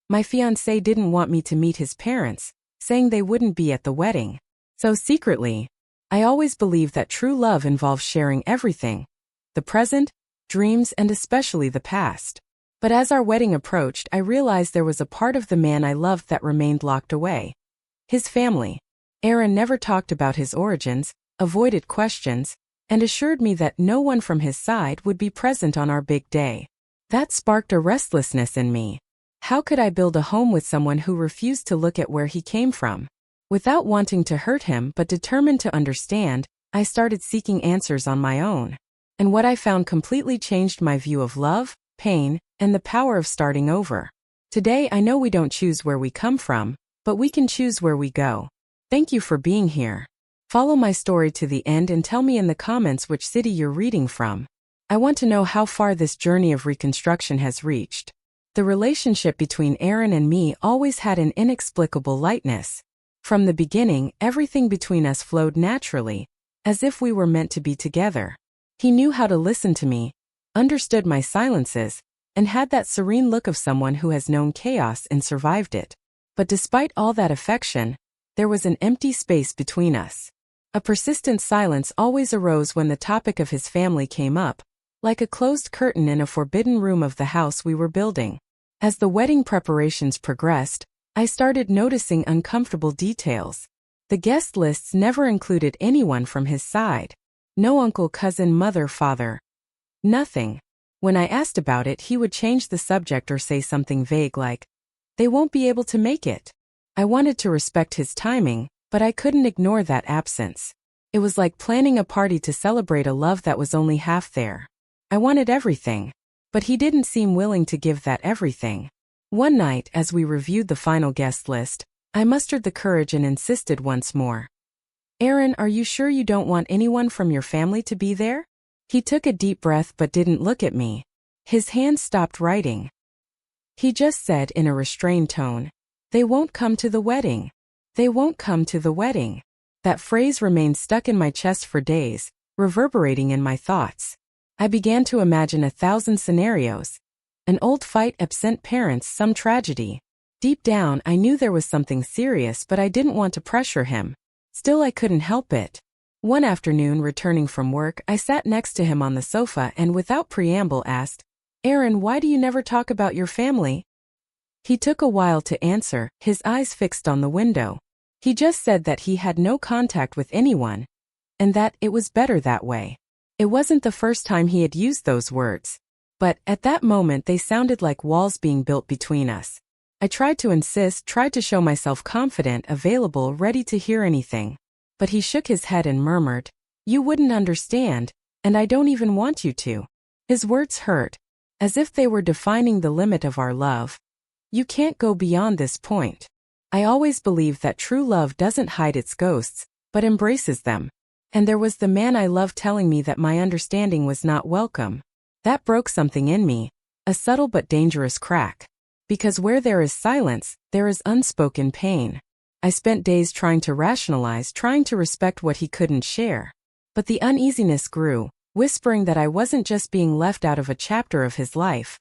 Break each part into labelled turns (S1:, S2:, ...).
S1: My fiancé didn't want me to meet his parents, saying they wouldn't be at the wedding. So secretly, I always believed that true love involves sharing everything, the present, dreams, and especially the past. But as our wedding approached, I realized there was a part of the man I loved that remained locked away. His family. Aaron never talked about his origins, avoided questions, and assured me that no one from his side would be present on our big day. That sparked a restlessness in me. How could I build a home with someone who refused to look at where he came from? Without wanting to hurt him but determined to understand, I started seeking answers on my own. And what I found completely changed my view of love, pain, and the power of starting over. Today I know we don't choose where we come from, but we can choose where we go. Thank you for being here. Follow my story to the end and tell me in the comments which city you're reading from. I want to know how far this journey of reconstruction has reached. The relationship between Aaron and me always had an inexplicable lightness. From the beginning, everything between us flowed naturally, as if we were meant to be together. He knew how to listen to me, understood my silences, and had that serene look of someone who has known chaos and survived it. But despite all that affection, there was an empty space between us. A persistent silence always arose when the topic of his family came up, like a closed curtain in a forbidden room of the house we were building. As the wedding preparations progressed, I started noticing uncomfortable details. The guest lists never included anyone from his side. No uncle, cousin, mother, father. Nothing. When I asked about it, he would change the subject or say something vague like, "They won't be able to make it." I wanted to respect his timing, but I couldn't ignore that absence. It was like planning a party to celebrate a love that was only half there. I wanted everything, but he didn't seem willing to give that everything. One night, as we reviewed the final guest list, I mustered the courage and insisted once more. "Aaron, are you sure you don't want anyone from your family to be there?" He took a deep breath but didn't look at me. His hand stopped writing. He just said in a restrained tone, "They won't come to the wedding. They won't come to the wedding." That phrase remained stuck in my chest for days, reverberating in my thoughts. I began to imagine 1,000 scenarios. An old fight, absent parents, some tragedy. Deep down, I knew there was something serious, but I didn't want to pressure him. Still, I couldn't help it. One afternoon, returning from work, I sat next to him on the sofa and without preamble asked, "Aaron, why do you never talk about your family?" He took a while to answer, his eyes fixed on the window. He just said that he had no contact with anyone, and that it was better that way. It wasn't the first time he had used those words, but at that moment they sounded like walls being built between us. I tried to insist, tried to show myself confident, available, ready to hear anything. But he shook his head and murmured, "You wouldn't understand, and I don't even want you to." His words hurt, as if they were defining the limit of our love. "You can't go beyond this point." I always believed that true love doesn't hide its ghosts, but embraces them. And there was the man I loved telling me that my understanding was not welcome. That broke something in me, a subtle but dangerous crack. Because where there is silence, there is unspoken pain. I spent days trying to rationalize, trying to respect what he couldn't share. But the uneasiness grew, whispering that I wasn't just being left out of a chapter of his life.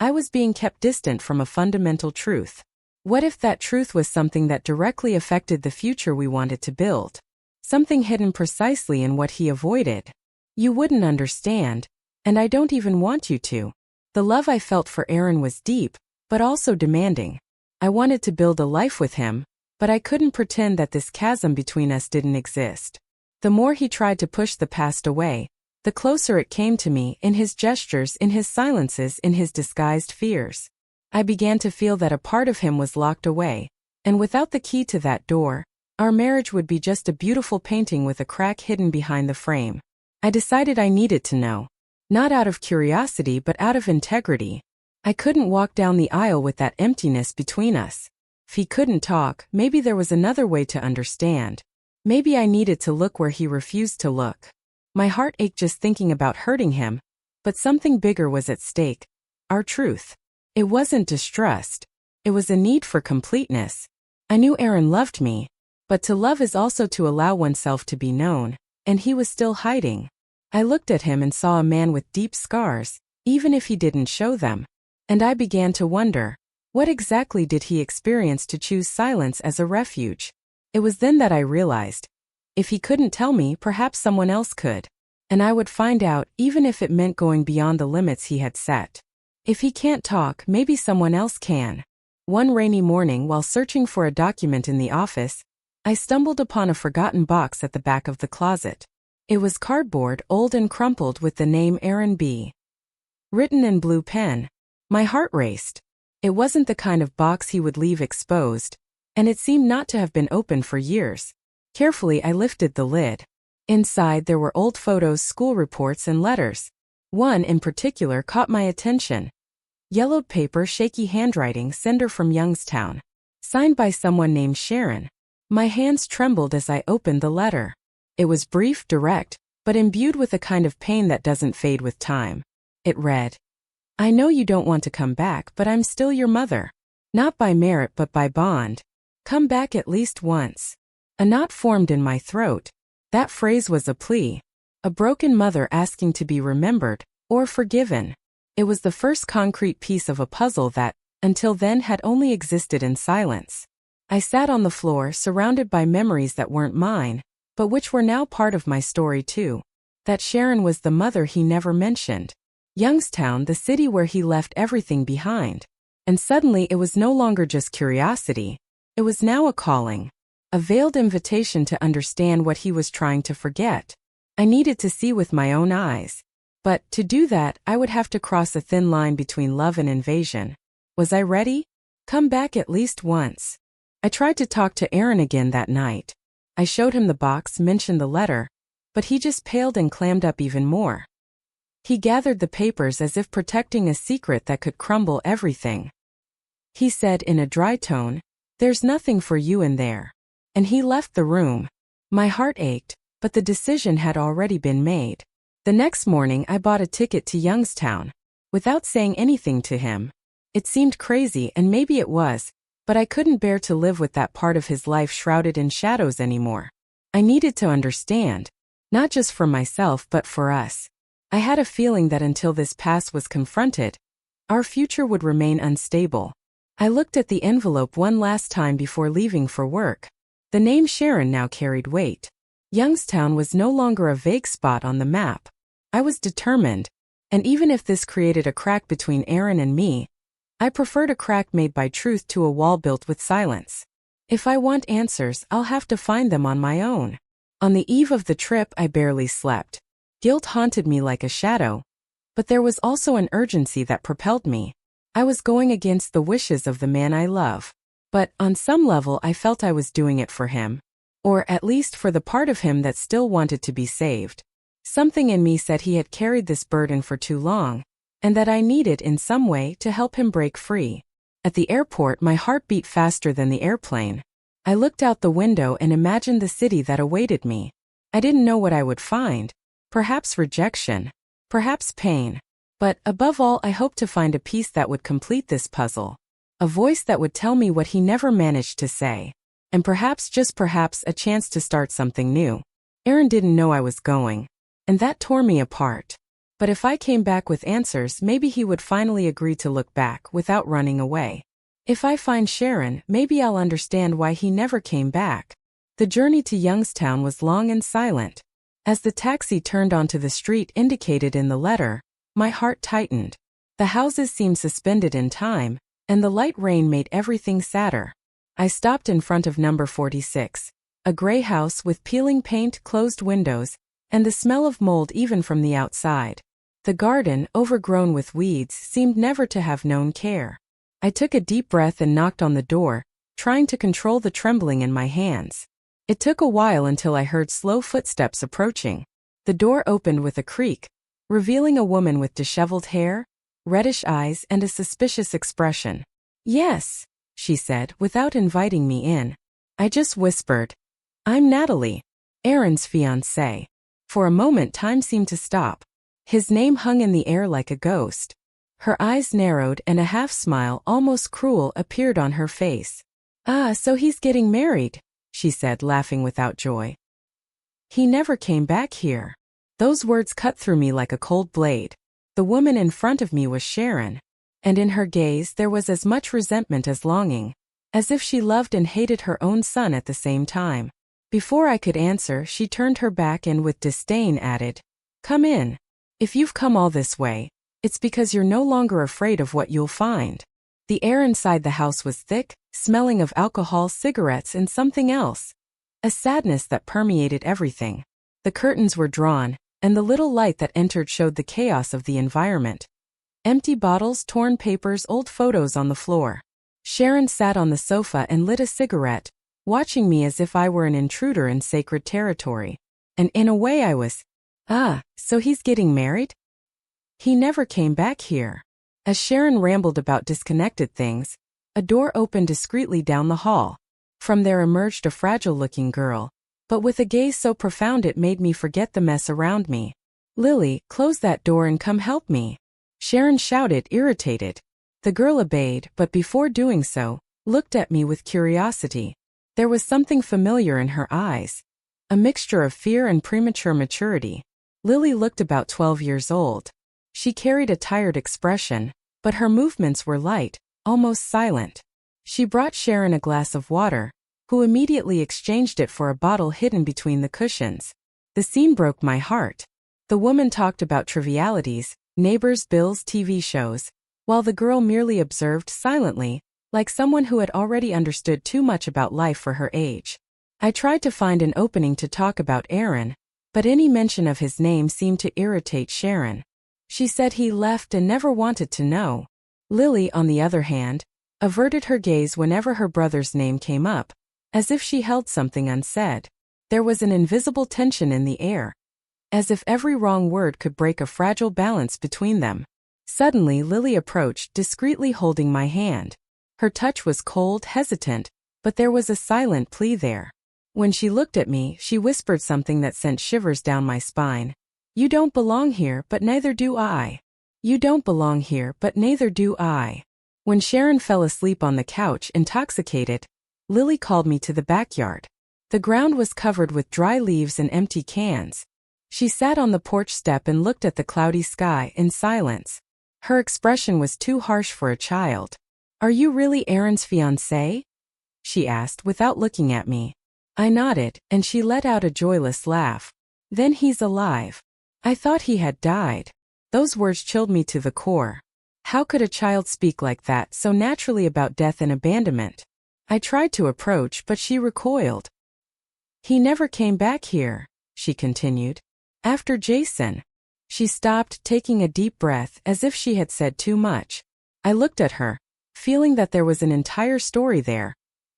S1: I was being kept distant from a fundamental truth. What if that truth was something that directly affected the future we wanted to build? Something hidden precisely in what he avoided. "You wouldn't understand, and I don't even want you to." The love I felt for Aaron was deep, but also demanding. I wanted to build a life with him, but I couldn't pretend that this chasm between us didn't exist. The more he tried to push the past away, the closer it came to me, in his gestures, in his silences, in his disguised fears. I began to feel that a part of him was locked away, and without the key to that door, our marriage would be just a beautiful painting with a crack hidden behind the frame. I decided I needed to know. Not out of curiosity but out of integrity. I couldn't walk down the aisle with that emptiness between us. If he couldn't talk, maybe there was another way to understand. Maybe I needed to look where he refused to look. My heart ached just thinking about hurting him, but something bigger was at stake. Our truth. It wasn't distrust. It was a need for completeness. I knew Aaron loved me, but to love is also to allow oneself to be known, and he was still hiding. I looked at him and saw a man with deep scars, even if he didn't show them. And I began to wonder, What exactly did he experience to choose silence as a refuge? It was then that I realized, if he couldn't tell me, perhaps someone else could. And I would find out, even if it meant going beyond the limits he had set. If he can't talk, maybe someone else can. One rainy morning, while searching for a document in the office, I stumbled upon a forgotten box at the back of the closet. It was cardboard, old and crumpled, with the name Aaron B. written in blue pen. My heart raced. It wasn't the kind of box he would leave exposed, and it seemed not to have been opened for years. Carefully, I lifted the lid. Inside, there were old photos, school reports, and letters. One in particular caught my attention. Yellowed paper, shaky handwriting, sender from Youngstown. Signed by someone named Sharon. My hands trembled as I opened the letter. It was brief, direct, but imbued with a kind of pain that doesn't fade with time. It read, "I know you don't want to come back, but I'm still your mother. Not by merit but by bond. Come back at least once." A knot formed in my throat. That phrase was a plea. A broken mother asking to be remembered, or forgiven. It was the first concrete piece of a puzzle that, until then, had only existed in silence. I sat on the floor, surrounded by memories that weren't mine, but which were now part of my story too. That Sharon was the mother he never mentioned. Youngstown, the city where he left everything behind. And suddenly it was no longer just curiosity. It was now a calling. A veiled invitation to understand what he was trying to forget. I needed to see with my own eyes. But, to do that, I would have to cross a thin line between love and invasion. Was I ready? Come back at least once. I tried to talk to Aaron again that night. I showed him the box, mentioned the letter, but he just paled and clammed up even more. He gathered the papers as if protecting a secret that could crumble everything. He said in a dry tone, "There's nothing for you in there." And he left the room. My heart ached, but the decision had already been made. The next morning I bought a ticket to Youngstown, without saying anything to him. It seemed crazy, and maybe it was, but I couldn't bear to live with that part of his life shrouded in shadows anymore. I needed to understand, not just for myself but for us. I had a feeling that until this past was confronted, our future would remain unstable. I looked at the envelope one last time before leaving for work. The name Sharon now carried weight. Youngstown was no longer a vague spot on the map. I was determined, and even if this created a crack between Aaron and me, I preferred a crack made by truth to a wall built with silence. If I want answers, I'll have to find them on my own. On the eve of the trip, I barely slept. Guilt haunted me like a shadow, but there was also an urgency that propelled me. I was going against the wishes of the man I love. But, on some level, I felt I was doing it for him. Or at least for the part of him that still wanted to be saved. Something in me said he had carried this burden for too long, and that I needed in some way to help him break free. At the airport, my heart beat faster than the airplane. I looked out the window and imagined the city that awaited me. I didn't know what I would find. Perhaps rejection. Perhaps pain. But, above all, I hoped to find a piece that would complete this puzzle. A voice that would tell me what he never managed to say. And perhaps, just perhaps, a chance to start something new. Aaron didn't know I was going. And that tore me apart. But if I came back with answers, maybe he would finally agree to look back without running away. If I find Sharon, maybe I'll understand why he never came back. The journey to Youngstown was long and silent. As the taxi turned onto the street indicated in the letter, my heart tightened. The houses seemed suspended in time, and the light rain made everything sadder. I stopped in front of number 46, a gray house with peeling paint, closed windows, and the smell of mold even from the outside. The garden, overgrown with weeds, seemed never to have known care. I took a deep breath and knocked on the door, trying to control the trembling in my hands. It took a while until I heard slow footsteps approaching. The door opened with a creak, revealing a woman with disheveled hair, reddish eyes, and a suspicious expression. "Yes," she said, without inviting me in. I just whispered, "I'm Natalie, Aaron's fiancé." For a moment time seemed to stop. His name hung in the air like a ghost. Her eyes narrowed and a half-smile, almost cruel, appeared on her face. "Ah, so he's getting married," she said, laughing without joy. "He never came back here." Those words cut through me like a cold blade. The woman in front of me was Sharon. and in her gaze there was as much resentment as longing, as if she loved and hated her own son at the same time. Before I could answer, she turned her back and with disdain added, "Come in. If you've come all this way, it's because you're no longer afraid of what you'll find." The air inside the house was thick, smelling of alcohol, cigarettes, and something else. A sadness that permeated everything. The curtains were drawn, and the little light that entered showed the chaos of the environment. Empty bottles, torn papers, old photos on the floor. Sharon sat on the sofa and lit a cigarette, watching me as if I were an intruder in sacred territory. And in a way I was. So he's getting married? He never came back here. As Sharon rambled about disconnected things, a door opened discreetly down the hall. From there emerged a fragile-looking girl, but with a gaze so profound it made me forget the mess around me. "Lily, close that door and come help me," Sharon shouted, irritated. The girl obeyed, but before doing so, looked at me with curiosity. There was something familiar in her eyes. A mixture of fear and premature maturity. Lily looked about 12 years old. She carried a tired expression, but her movements were light, almost silent. She brought Sharon a glass of water, who immediately exchanged it for a bottle hidden between the cushions. The scene broke my heart. The woman talked about trivialities, neighbors, bills, TV shows, while the girl merely observed silently, like someone who had already understood too much about life for her age. I tried to find an opening to talk about Aaron, but any mention of his name seemed to irritate Sharon. She said he left and never wanted to know. Lily, on the other hand, averted her gaze whenever her brother's name came up, as if she held something unsaid. There was an invisible tension in the air, as if every wrong word could break a fragile balance between them. Suddenly Lily approached, discreetly holding my hand. Her touch was cold, hesitant, but there was a silent plea there. When she looked at me, she whispered something that sent shivers down my spine. "You don't belong here, but neither do I. You don't belong here, but neither do I." When Sharon fell asleep on the couch, intoxicated, Lily called me to the backyard. The ground was covered with dry leaves and empty cans. She sat on the porch step and looked at the cloudy sky in silence. Her expression was too harsh for a child. "Are you really Aaron's fiancé?" she asked without looking at me. I nodded, and she let out a joyless laugh. "Then he's alive. I thought he had died." Those words chilled me to the core. How could a child speak like that so naturally about death and abandonment? I tried to approach, but she recoiled. "He never came back here," she continued. "After Jason." She stopped, taking a deep breath, as if she had said too much. I looked at her, feeling that there was an entire story there,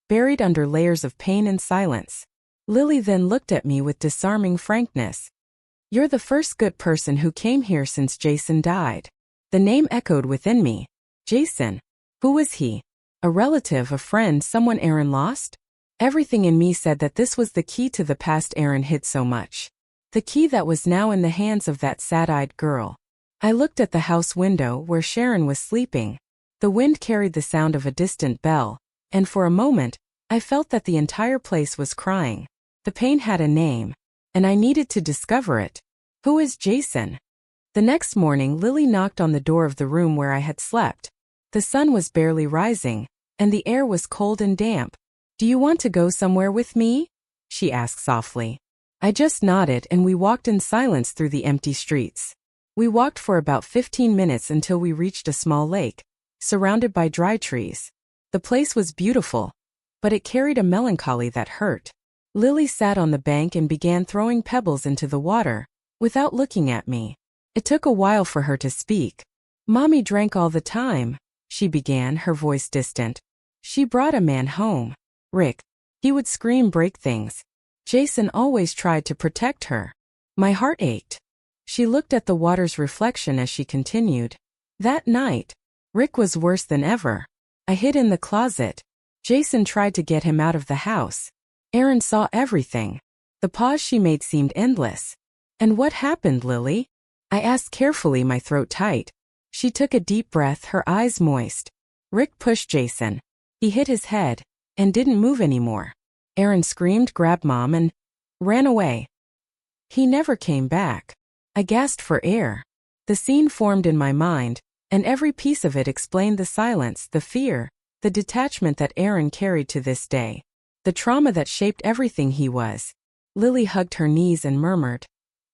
S1: buried under layers of pain and silence. Lily then looked at me with disarming frankness. "You're the first good person who came here since Jason died." The name echoed within me. Jason. Who was he? A relative, a friend, someone Aaron lost? Everything in me said that this was the key to the past Aaron hid so much. The key that was now in the hands of that sad-eyed girl. I looked at the house window where Sharon was sleeping. The wind carried the sound of a distant bell, and for a moment, I felt that the entire place was crying. The pain had a name, and I needed to discover it. Who is Jason? The next morning, Lily knocked on the door of the room where I had slept. The sun was barely rising, and the air was cold and damp. "Do you want to go somewhere with me?" she asked softly. I just nodded, and we walked in silence through the empty streets. We walked for about 15 minutes until we reached a small lake, surrounded by dry trees. The place was beautiful, but it carried a melancholy that hurt. Lily sat on the bank and began throwing pebbles into the water, without looking at me. It took a while for her to speak. "Mommy drank all the time," she began, her voice distant. "She brought a man home. Rick. He would scream, break things. Jason always tried to protect her." My heart ached. She looked at the water's reflection as she continued. "That night, Rick was worse than ever. I hid in the closet. Jason tried to get him out of the house. Aaron saw everything." The pause she made seemed endless. "And what happened, Lily?" I asked carefully, my throat tight. She took a deep breath, her eyes moist. "Rick pushed Jason. He hit his head, and didn't move anymore. Aaron screamed, grabbed Mom, and ran away. He never came back." I gasped for air. The scene formed in my mind, And every piece of it explained the silence, the fear, the detachment that Aaron carried to this day. The trauma that shaped everything he was. Lily hugged her knees and murmured,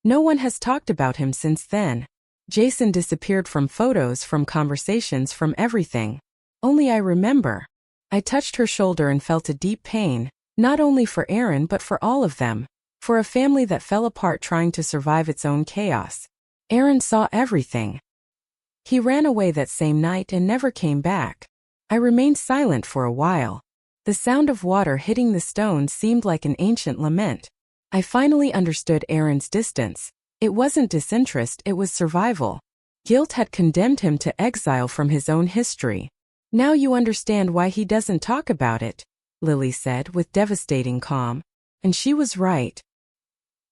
S1: "No one has talked about him since then. Jason disappeared from photos, from conversations, from everything. Only I remember." I touched her shoulder and felt a deep pain, not only for Aaron but for all of them, for a family that fell apart trying to survive its own chaos. Aaron saw everything. He ran away that same night and never came back. I remained silent for a while. The sound of water hitting the stones seemed like an ancient lament. I finally understood Aaron's distance. It wasn't disinterest, it was survival. Guilt had condemned him to exile from his own history. "Now you understand why he doesn't talk about it," Lily said with devastating calm. And she was right.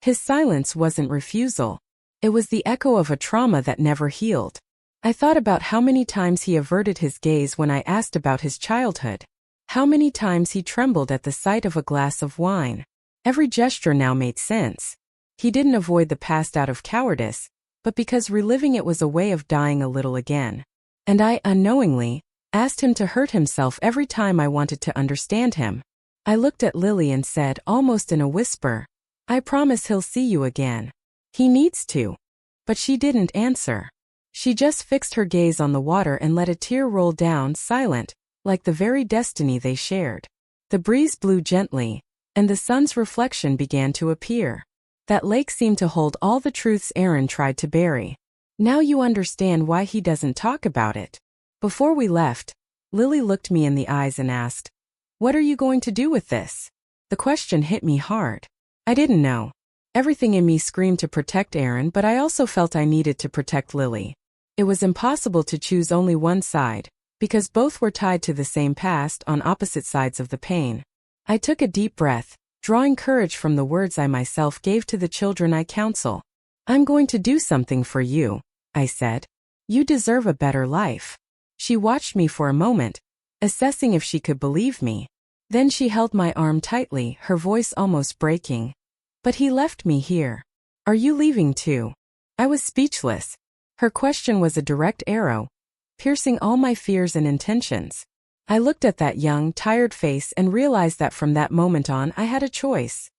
S1: His silence wasn't refusal. It was the echo of a trauma that never healed. I thought about how many times he averted his gaze when I asked about his childhood. How many times he trembled at the sight of a glass of wine. Every gesture now made sense. He didn't avoid the past out of cowardice, but because reliving it was a way of dying a little again. And I, unknowingly, asked him to hurt himself every time I wanted to understand him. I looked at Lily and said, almost in a whisper, "I promise he'll see you again. He needs to." But she didn't answer. She just fixed her gaze on the water and let a tear roll down, silent, like the very destiny they shared. The breeze blew gently, and the sun's reflection began to appear. That lake seemed to hold all the truths Aaron tried to bury. Now you understand why he doesn't talk about it. Before we left, Lily looked me in the eyes and asked, "What are you going to do with this?" The question hit me hard. I didn't know. Everything in me screamed to protect Aaron, but I also felt I needed to protect Lily. It was impossible to choose only one side, because both were tied to the same past on opposite sides of the pain. I took a deep breath, drawing courage from the words I myself gave to the children I counsel. "I'm going to do something for you," I said. "You deserve a better life." She watched me for a moment, assessing if she could believe me. Then she held my arm tightly, her voice almost breaking. "But he left me here. Are you leaving too?" I was speechless. Her question was a direct arrow, piercing all my fears and intentions. I looked at that young, tired face and realized that from that moment on I had a choice.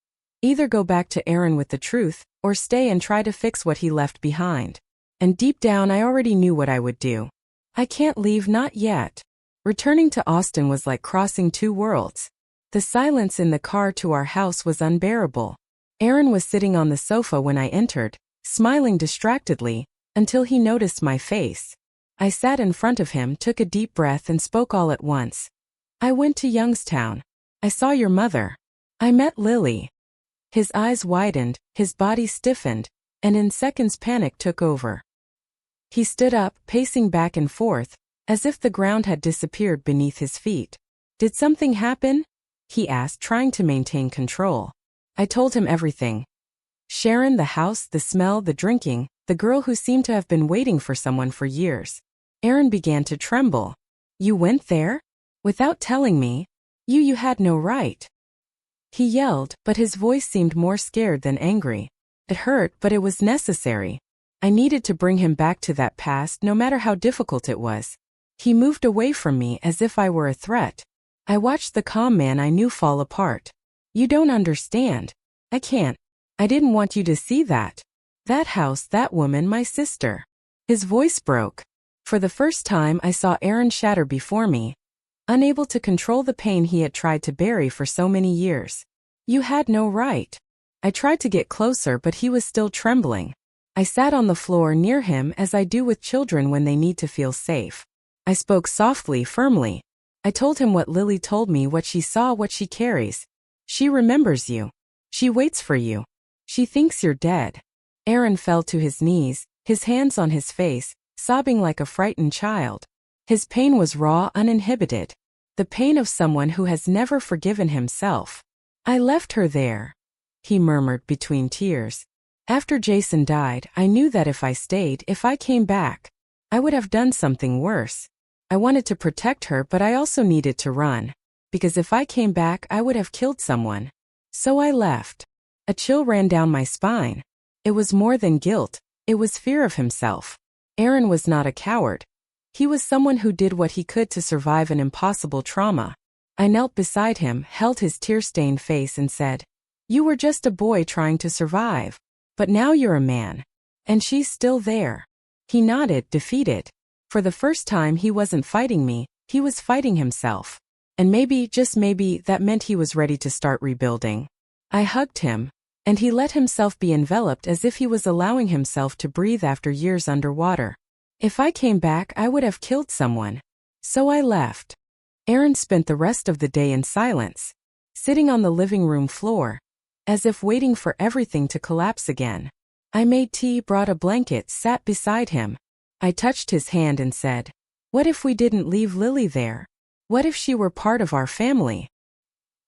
S1: Either go back to Aaron with the truth, or stay and try to fix what he left behind. And deep down I already knew what I would do. I can't leave, not yet. Returning to Austin was like crossing two worlds. The silence in the car to our house was unbearable. Aaron was sitting on the sofa when I entered, smiling distractedly, until he noticed my face. I sat in front of him, took a deep breath and spoke all at once. "I went to Youngstown. I saw your mother. I met Lily." His eyes widened, his body stiffened, and in seconds panic took over. He stood up, pacing back and forth, as if the ground had disappeared beneath his feet. "Did something happen?" he asked, trying to maintain control. I told him everything. Sharon, the house, the smell, the drinking, the girl who seemed to have been waiting for someone for years. Aaron began to tremble. "You went there? Without telling me? You had no right." He yelled, but his voice seemed more scared than angry. It hurt, but it was necessary. I needed to bring him back to that past, no matter how difficult it was. He moved away from me as if I were a threat. I watched the calm man I knew fall apart. "You don't understand. I can't. I didn't want you to see that. That house, that woman, my sister." His voice broke. For the first time I saw Aaron shatter before me, unable to control the pain he had tried to bury for so many years. "You had no right." I tried to get closer, but he was still trembling. I sat on the floor near him as I do with children when they need to feel safe. I spoke softly, firmly. I told him what Lily told me, what she saw, what she carries. "She remembers you. She waits for you. She thinks you're dead." Aaron fell to his knees, his hands on his face, sobbing like a frightened child. His pain was raw, uninhibited. The pain of someone who has never forgiven himself. "I left her there," he murmured between tears. "After Jason died, I knew that if I stayed, if I came back, I would have done something worse. I wanted to protect her, but I also needed to run. Because if I came back, I would have killed someone. So I left." A chill ran down my spine. It was more than guilt, it was fear of himself. Aaron was not a coward. He was someone who did what he could to survive an impossible trauma. I knelt beside him, held his tear-stained face and said, "You were just a boy trying to survive. But now you're a man. And she's still there." He nodded, defeated. For the first time he wasn't fighting me, he was fighting himself. And maybe, just maybe, that meant he was ready to start rebuilding. I hugged him, and he let himself be enveloped as if he was allowing himself to breathe after years underwater. If I came back, I would have killed someone. So I left. Aaron spent the rest of the day in silence, sitting on the living room floor, as if waiting for everything to collapse again. I made tea, brought a blanket, sat beside him. I touched his hand and said, "What if we didn't leave Lily there? What if she were part of our family?"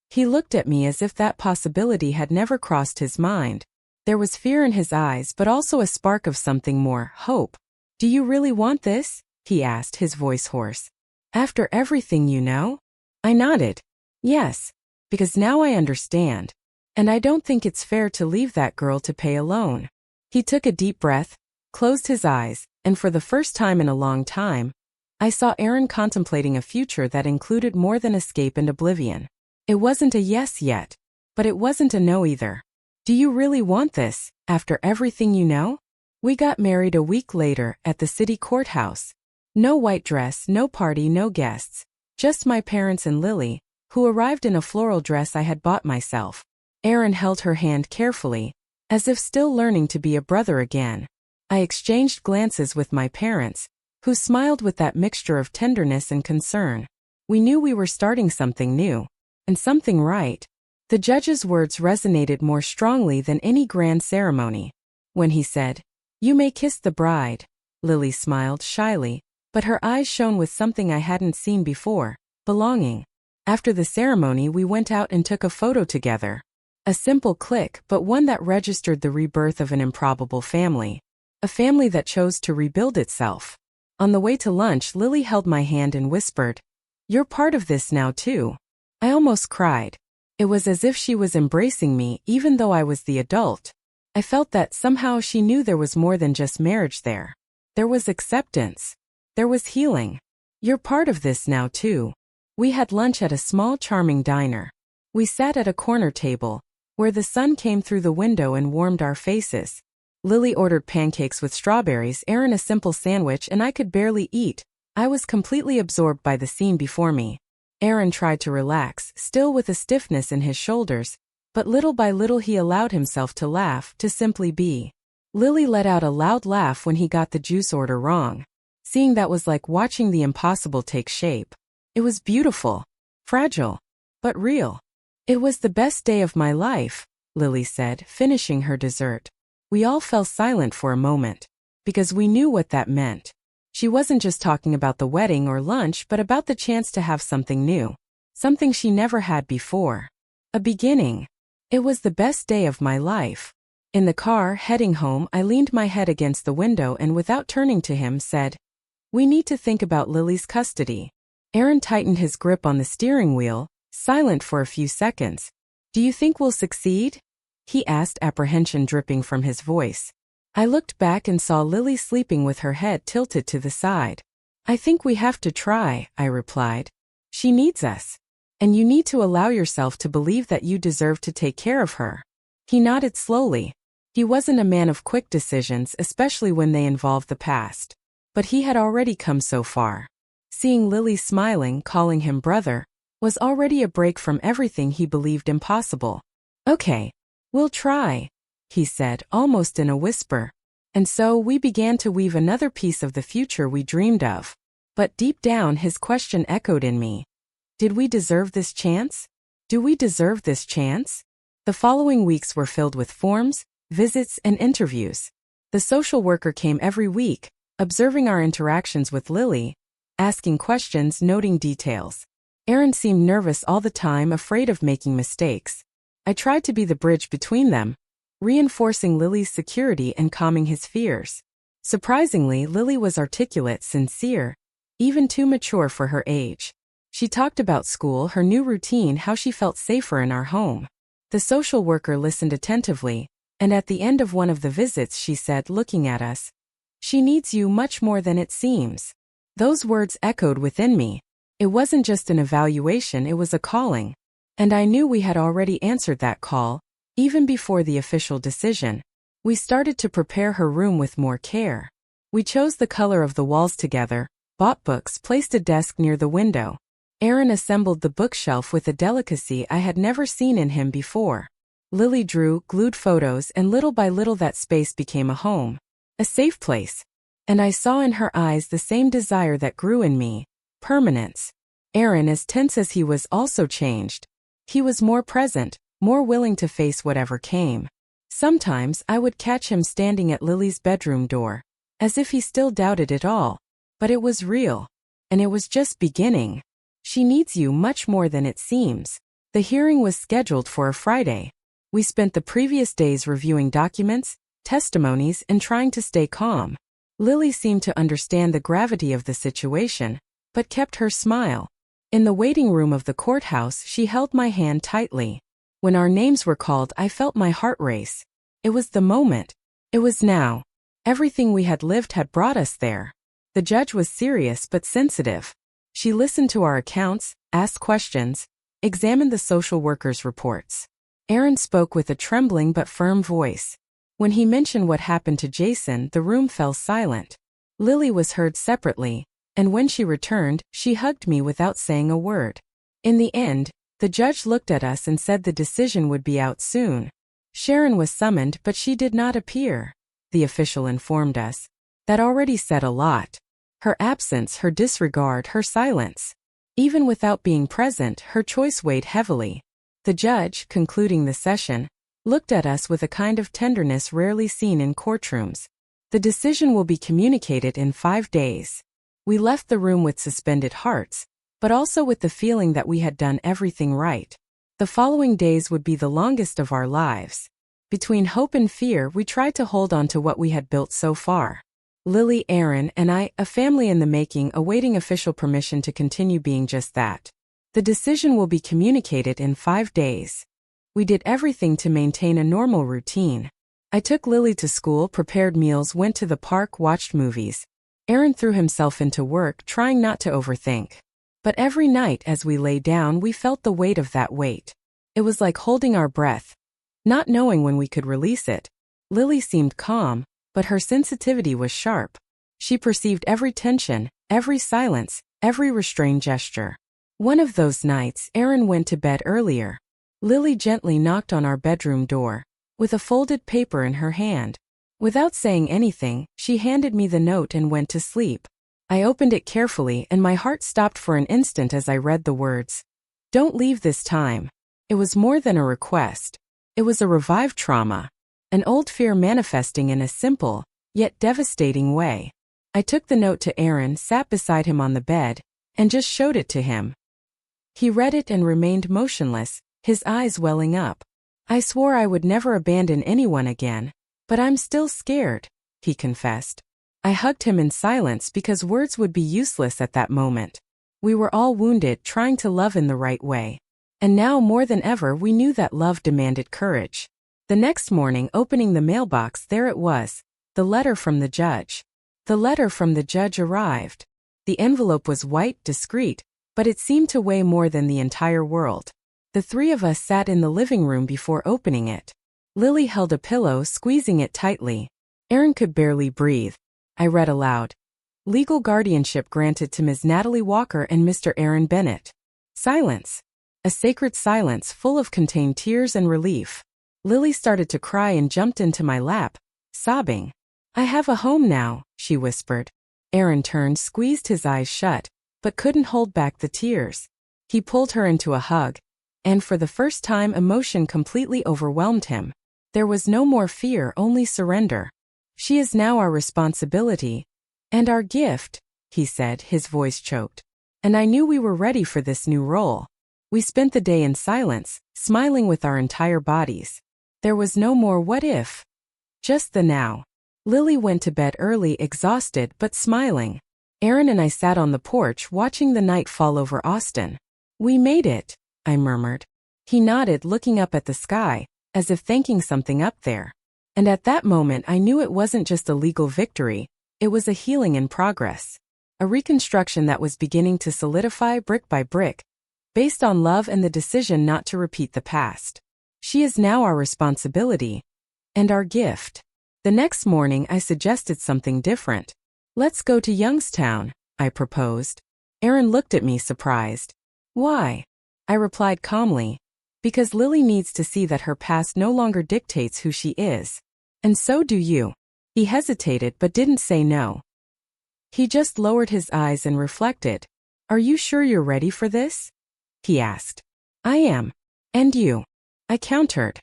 S1: He looked at me as if that possibility had never crossed his mind. There was fear in his eyes, but also a spark of something more, hope. "Do you really want this?" he asked, his voice hoarse. "After everything you know?" I nodded. "Yes. Because now I understand. And I don't think it's fair to leave that girl to pay alone." He took a deep breath, closed his eyes, and for the first time in a long time, I saw Aaron contemplating a future that included more than escape and oblivion. It wasn't a yes yet, but it wasn't a no either. "Do you really want this, after everything you know?" We got married a week later at the city courthouse. No white dress, no party, no guests. Just my parents and Lily, who arrived in a floral dress I had bought myself. Aaron held her hand carefully, as if still learning to be a brother again. I exchanged glances with my parents, who smiled with that mixture of tenderness and concern. We knew we were starting something new, and something right. The judge's words resonated more strongly than any grand ceremony. When he said, "You may kiss the bride," Lily smiled shyly, but her eyes shone with something I hadn't seen before, belonging. After the ceremony, we went out and took a photo together. A simple click, but one that registered the rebirth of an improbable family. A family that chose to rebuild itself. On the way to lunch, Lily held my hand and whispered, "You're part of this now too." I almost cried. It was as if she was embracing me, even though I was the adult. I felt that somehow she knew there was more than just marriage there. There was acceptance. There was healing. "You're part of this now too." We had lunch at a small, charming diner. We sat at a corner table, where the sun came through the window and warmed our faces. Lily ordered pancakes with strawberries, Aaron a simple sandwich, and I could barely eat. I was completely absorbed by the scene before me. Aaron tried to relax, still with a stiffness in his shoulders, but little by little he allowed himself to laugh, to simply be. Lily let out a loud laugh when he got the juice order wrong. Seeing that was like watching the impossible take shape. It was beautiful, fragile, but real. "It was the best day of my life," Lily said, finishing her dessert. We all fell silent for a moment, because we knew what that meant. She wasn't just talking about the wedding or lunch, but about the chance to have something new. Something she never had before. A beginning. It was the best day of my life. In the car, heading home, I leaned my head against the window and without turning to him said, "We need to think about Lily's custody." Aaron tightened his grip on the steering wheel, silent for a few seconds. "Do you think we'll succeed?" he asked, apprehension dripping from his voice. I looked back and saw Lily sleeping with her head tilted to the side. "I think we have to try," I replied. "She needs us. And you need to allow yourself to believe that you deserve to take care of her." He nodded slowly. He wasn't a man of quick decisions, especially when they involved the past. But he had already come so far. Seeing Lily smiling, calling him brother, was already a break from everything he believed impossible. "Okay. We'll try," he said, almost in a whisper. And so we began to weave another piece of the future we dreamed of. But deep down his question echoed in me. Did we deserve this chance? Do we deserve this chance? The following weeks were filled with forms, visits, and interviews. The social worker came every week, observing our interactions with Lily, asking questions, noting details. Aaron seemed nervous all the time, afraid of making mistakes. I tried to be the bridge between them, reinforcing Lily's security and calming his fears. Surprisingly, Lily was articulate, sincere, even too mature for her age. She talked about school, her new routine, how she felt safer in our home. The social worker listened attentively, and at the end of one of the visits she said, looking at us, "She needs you much more than it seems." Those words echoed within me. It wasn't just an evaluation, it was a calling. And I knew we had already answered that call, even before the official decision. We started to prepare her room with more care. We chose the color of the walls together, bought books, placed a desk near the window. Aaron assembled the bookshelf with a delicacy I had never seen in him before. Lily drew, glued photos, and little by little that space became a home. A safe place. And I saw in her eyes the same desire that grew in me. Permanence. Aaron, as tense as he was, also changed. He was more present, more willing to face whatever came. Sometimes I would catch him standing at Lily's bedroom door, as if he still doubted it all. But it was real. And it was just beginning. She needs you much more than it seems. The hearing was scheduled for a Friday. We spent the previous days reviewing documents, testimonies, and trying to stay calm. Lily seemed to understand the gravity of the situation, but kept her smile. In the waiting room of the courthouse, she held my hand tightly. When our names were called, I felt my heart race. It was the moment. It was now. Everything we had lived had brought us there. The judge was serious but sensitive. She listened to our accounts, asked questions, examined the social workers' reports. Aaron spoke with a trembling but firm voice. When he mentioned what happened to Jason, the room fell silent. Lily was heard separately, and when she returned, she hugged me without saying a word. In the end, the judge looked at us and said the decision would be out soon. Sharon was summoned, but she did not appear. The official informed us. That already said a lot. Her absence, her disregard, her silence. Even without being present, her choice weighed heavily. The judge, concluding the session, looked at us with a kind of tenderness rarely seen in courtrooms. The decision will be communicated in 5 days. We left the room with suspended hearts, but also with the feeling that we had done everything right. The following days would be the longest of our lives. Between hope and fear, we tried to hold on to what we had built so far. Lily, Aaron, and I, a family in the making, awaiting official permission to continue being just that. The decision will be communicated in 5 days. We did everything to maintain a normal routine. I took Lily to school, prepared meals, went to the park, watched movies. Aaron threw himself into work, trying not to overthink. But every night as we lay down, we felt the weight of that weight. It was like holding our breath, not knowing when we could release it. Lily seemed calm, but her sensitivity was sharp. She perceived every tension, every silence, every restrained gesture. One of those nights, Aaron went to bed earlier. Lily gently knocked on our bedroom door, with a folded paper in her hand. Without saying anything, she handed me the note and went to sleep. I opened it carefully and my heart stopped for an instant as I read the words. Don't leave this time. It was more than a request. It was a revived trauma. An old fear manifesting in a simple, yet devastating way. I took the note to Aaron, sat beside him on the bed, and just showed it to him. He read it and remained motionless, his eyes welling up. I swore I would never abandon anyone again, but I'm still scared, he confessed. I hugged him in silence because words would be useless at that moment. We were all wounded, trying to love in the right way. And now more than ever we knew that love demanded courage. The next morning, opening the mailbox, there it was, the letter from the judge. The letter from the judge arrived. The envelope was white, discreet, but it seemed to weigh more than the entire world. The three of us sat in the living room before opening it. Lily held a pillow, squeezing it tightly. Aaron could barely breathe. I read aloud. Legal guardianship granted to Ms. Natalie Walker and Mr. Aaron Bennett. Silence. A sacred silence full of contained tears and relief. Lily started to cry and jumped into my lap, sobbing. I have a home now, she whispered. Aaron turned, squeezed his eyes shut, but couldn't hold back the tears. He pulled her into a hug, and for the first time emotion completely overwhelmed him. There was no more fear, only surrender. She is now our responsibility, and our gift, he said, his voice choked. And I knew we were ready for this new role. We spent the day in silence, smiling with our entire bodies. There was no more what if. Just the now. Lily went to bed early, exhausted but smiling. Aaron and I sat on the porch watching the night fall over Austin. We made it, I murmured. He nodded, looking up at the sky, as if thanking something up there. And at that moment I knew it wasn't just a legal victory, it was a healing in progress. a reconstruction that was beginning to solidify brick by brick, based on love and the decision not to repeat the past. She is now our responsibility and our gift. The next morning I suggested something different. Let's go to Youngstown, I proposed. Aaron looked at me surprised. Why? I replied calmly. Because Lily needs to see that her past no longer dictates who she is. And so do you. He hesitated but didn't say no. He just lowered his eyes and reflected. Are you sure you're ready for this? He asked. I am. And you? I countered.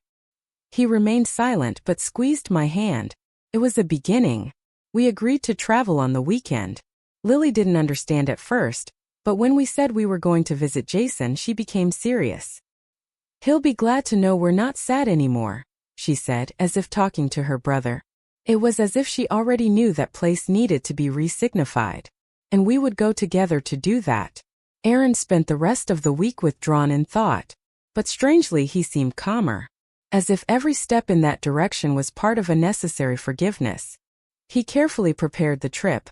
S1: He remained silent but squeezed my hand. It was a beginning. We agreed to travel on the weekend. Lily didn't understand at first, but when we said we were going to visit Jason, she became serious. He'll be glad to know we're not sad anymore, she said, as if talking to her brother. It was as if she already knew that place needed to be resignified. And we would go together to do that. Aaron spent the rest of the week withdrawn in thought, but strangely he seemed calmer, as if every step in that direction was part of a necessary forgiveness. He carefully prepared the trip.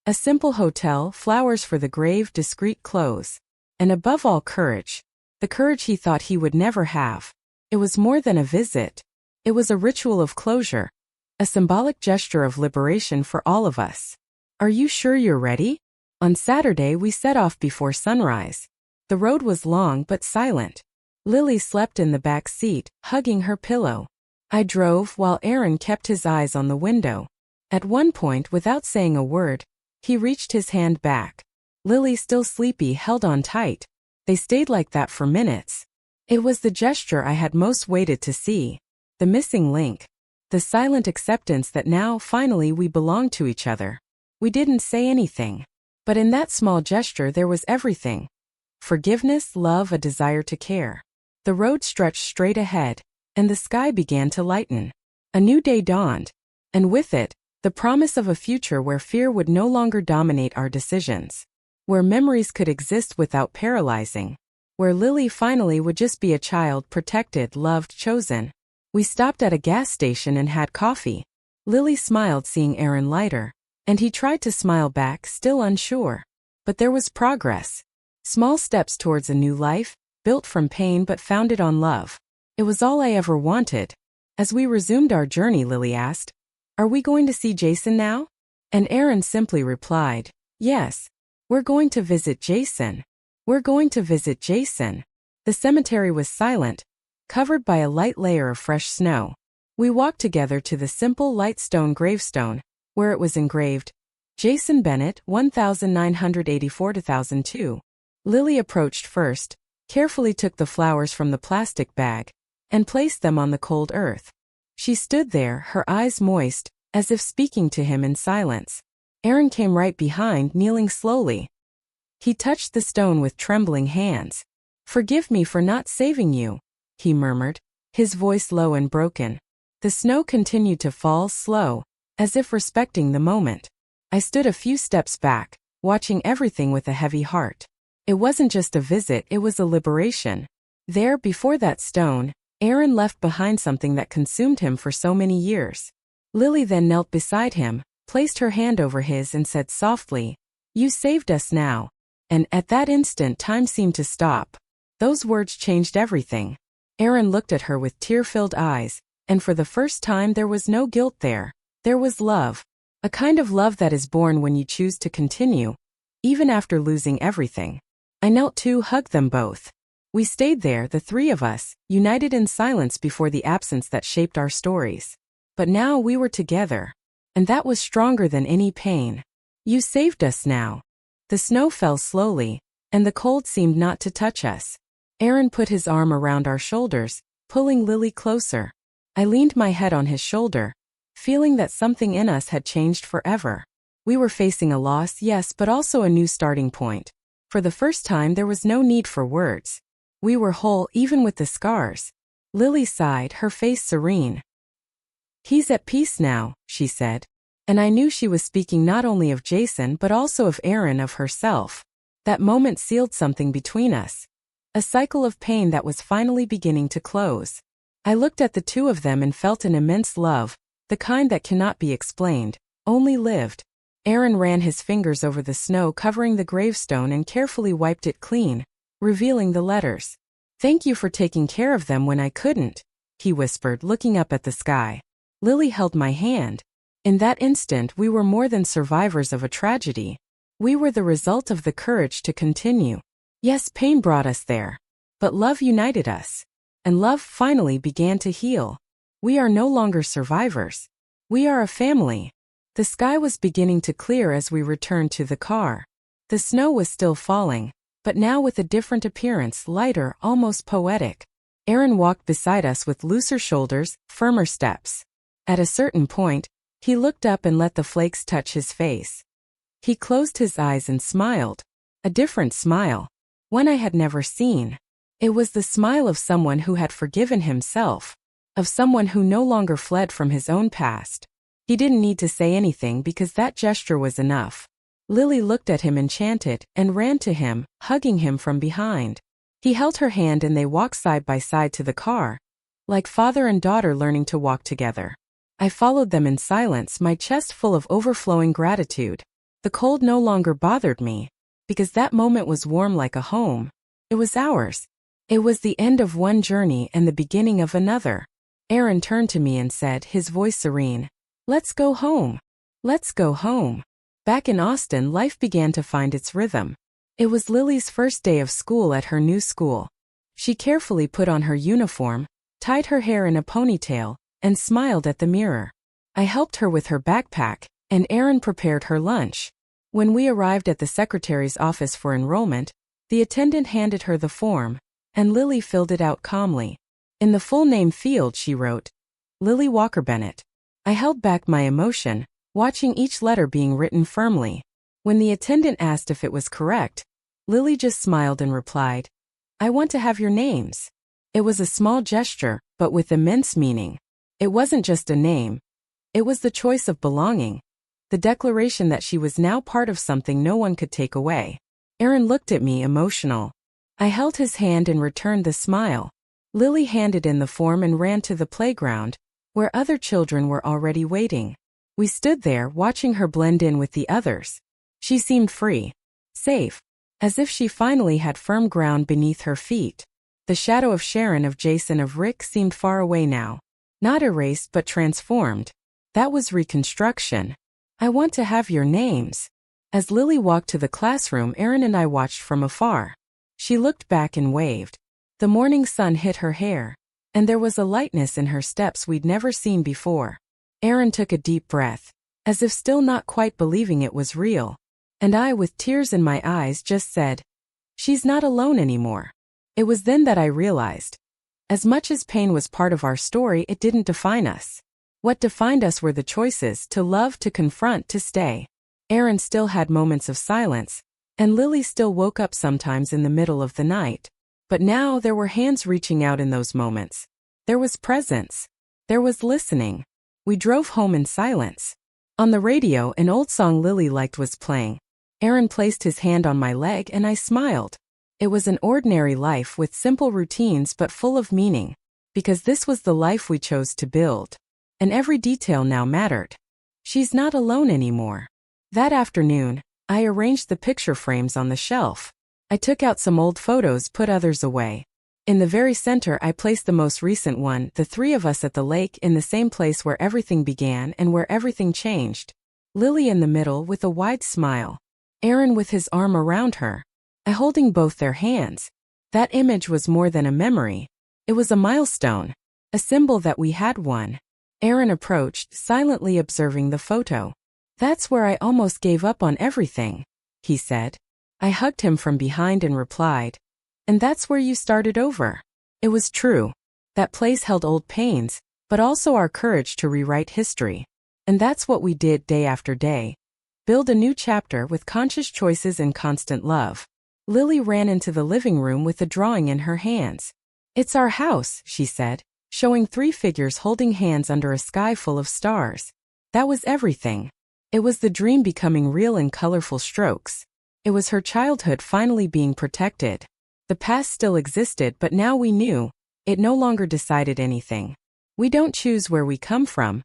S1: A simple hotel, flowers for the grave, discreet clothes, and above all courage. The courage he thought he would never have. It was more than a visit. It was a ritual of closure. A symbolic gesture of liberation for all of us. Are you sure you're ready? On Saturday we set off before sunrise. The road was long but silent. Lily slept in the back seat, hugging her pillow. I drove while Aaron kept his eyes on the window. At one point, without saying a word, he reached his hand back. Lily, still sleepy, held on tight. They stayed like that for minutes. It was the gesture I had most waited to see. The missing link. The silent acceptance that now, finally, we belonged to each other. We didn't say anything. But in that small gesture there was everything. Forgiveness, love, a desire to care. The road stretched straight ahead, and the sky began to lighten. A new day dawned, and with it, the promise of a future where fear would no longer dominate our decisions. Where memories could exist without paralyzing. Where Lily finally would just be a child, protected, loved, chosen. We stopped at a gas station and had coffee. Lily smiled seeing Aaron lighter, and he tried to smile back, still unsure. But there was progress. Small steps towards a new life, built from pain but founded on love. It was all I ever wanted. As we resumed our journey, Lily asked, "Are we going to see Jason now?" And Aaron simply replied, "Yes. We're going to visit Jason. We're going to visit Jason." The cemetery was silent, covered by a light layer of fresh snow. We walked together to the simple light stone gravestone, where it was engraved, Jason Bennett, 1984-2002. Lily approached first, carefully took the flowers from the plastic bag, and placed them on the cold earth. She stood there, her eyes moist, as if speaking to him in silence. Aaron came right behind, kneeling slowly. He touched the stone with trembling hands. "Forgive me for not saving you," he murmured, his voice low and broken. The snow continued to fall, slow, as if respecting the moment. I stood a few steps back, watching everything with a heavy heart. It wasn't just a visit, it was a liberation. There, before that stone, Aaron left behind something that consumed him for so many years. Lily then knelt beside him, placed her hand over his and said softly, "You saved us now." And at that instant time seemed to stop. Those words changed everything. Aaron looked at her with tear-filled eyes, and for the first time there was no guilt there. There was love. A kind of love that is born when you choose to continue, even after losing everything. I knelt too, hugged them both. We stayed there, the three of us, united in silence before the absence that shaped our stories. But now we were together. And that was stronger than any pain. You saved us now. The snow fell slowly, and the cold seemed not to touch us. Aaron put his arm around our shoulders, pulling Lily closer. I leaned my head on his shoulder, feeling that something in us had changed forever. We were facing a loss, yes, but also a new starting point. For the first time there was no need for words. We were whole, even with the scars. Lily sighed, her face serene. "He's at peace now," she said. And I knew she was speaking not only of Jason but also of Aaron, of herself. That moment sealed something between us. A cycle of pain that was finally beginning to close. I looked at the two of them and felt an immense love, the kind that cannot be explained, only lived. Aaron ran his fingers over the snow covering the gravestone and carefully wiped it clean, revealing the letters. "Thank you for taking care of them when I couldn't," he whispered, looking up at the sky. Lily held my hand. In that instant we were more than survivors of a tragedy. We were the result of the courage to continue. Yes, pain brought us there. But love united us. And love finally began to heal. We are no longer survivors. We are a family. The sky was beginning to clear as we returned to the car. The snow was still falling, but now with a different appearance, lighter, almost poetic. Aaron walked beside us with looser shoulders, firmer steps. At a certain point, he looked up and let the flakes touch his face. He closed his eyes and smiled. A different smile. One I had never seen. It was the smile of someone who had forgiven himself. Of someone who no longer fled from his own past. He didn't need to say anything because that gesture was enough. Lily looked at him enchanted and ran to him, hugging him from behind. He held her hand and they walked side by side to the car, like father and daughter learning to walk together. I followed them in silence, my chest full of overflowing gratitude. The cold no longer bothered me, because that moment was warm like a home. It was ours. It was the end of one journey and the beginning of another. Aaron turned to me and said, his voice serene, "Let's go home. Let's go home." Back in Austin, life began to find its rhythm. It was Lily's first day of school at her new school. She carefully put on her uniform, tied her hair in a ponytail, and smiled at the mirror. I helped her with her backpack, and Aaron prepared her lunch. When we arrived at the secretary's office for enrollment, the attendant handed her the form, and Lily filled it out calmly. In the full name field she wrote, Lily Walker Bennett. I held back my emotion, watching each letter being written firmly. When the attendant asked if it was correct, Lily just smiled and replied, "I want to have your names." It was a small gesture, but with immense meaning. It wasn't just a name. It was the choice of belonging. The declaration that she was now part of something no one could take away. Aaron looked at me emotional. I held his hand and returned the smile. Lily handed in the form and ran to the playground, where other children were already waiting. We stood there watching her blend in with the others. She seemed free, safe, as if she finally had firm ground beneath her feet. The shadow of Sharon, of Jason, of Rick seemed far away now. Not erased but transformed. That was reconstruction. "I want to have your names." As Lily walked to the classroom, Aaron and I watched from afar. She looked back and waved. The morning sun hit her hair, and there was a lightness in her steps we'd never seen before. Aaron took a deep breath, as if still not quite believing it was real. And I, with tears in my eyes, just said, "She's not alone anymore." It was then that I realized. As much as pain was part of our story, it didn't define us. What defined us were the choices: to love, to confront, to stay. Aaron still had moments of silence, and Lily still woke up sometimes in the middle of the night. But now there were hands reaching out in those moments. There was presence. There was listening. We drove home in silence. On the radio, an old song Lily liked was playing. Aaron placed his hand on my leg and I smiled. It was an ordinary life with simple routines but full of meaning, because this was the life we chose to build. And every detail now mattered. She's not alone anymore. That afternoon, I arranged the picture frames on the shelf. I took out some old photos, put others away. In the very center, I placed the most recent one, the three of us at the lake, in the same place where everything began and where everything changed. Lily in the middle with a wide smile. Aaron with his arm around her. I holding both their hands. That image was more than a memory. It was a milestone. A symbol that we had won. Aaron approached, silently observing the photo. "That's where I almost gave up on everything," he said. I hugged him from behind and replied, "And that's where you started over." It was true. That place held old pains, but also our courage to rewrite history. And that's what we did day after day. Build a new chapter with conscious choices and constant love. Lily ran into the living room with the drawing in her hands. "It's our house," she said, showing three figures holding hands under a sky full of stars. That was everything. It was the dream becoming real in colorful strokes. It was her childhood finally being protected. The past still existed, but now we knew. It no longer decided anything. We don't choose where we come from,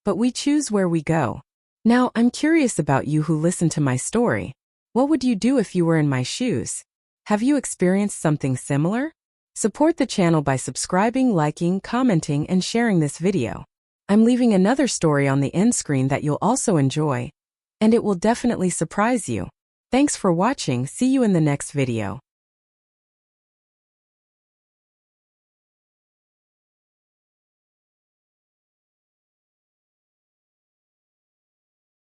S1: but we choose where we go. Now, I'm curious about you who listened to my story. What would you do if you were in my shoes? Have you experienced something similar? Support the channel by subscribing, liking, commenting, and sharing this video. I'm leaving another story on the end screen that you'll also enjoy, and it will definitely surprise you. Thanks for watching. See you in the next video.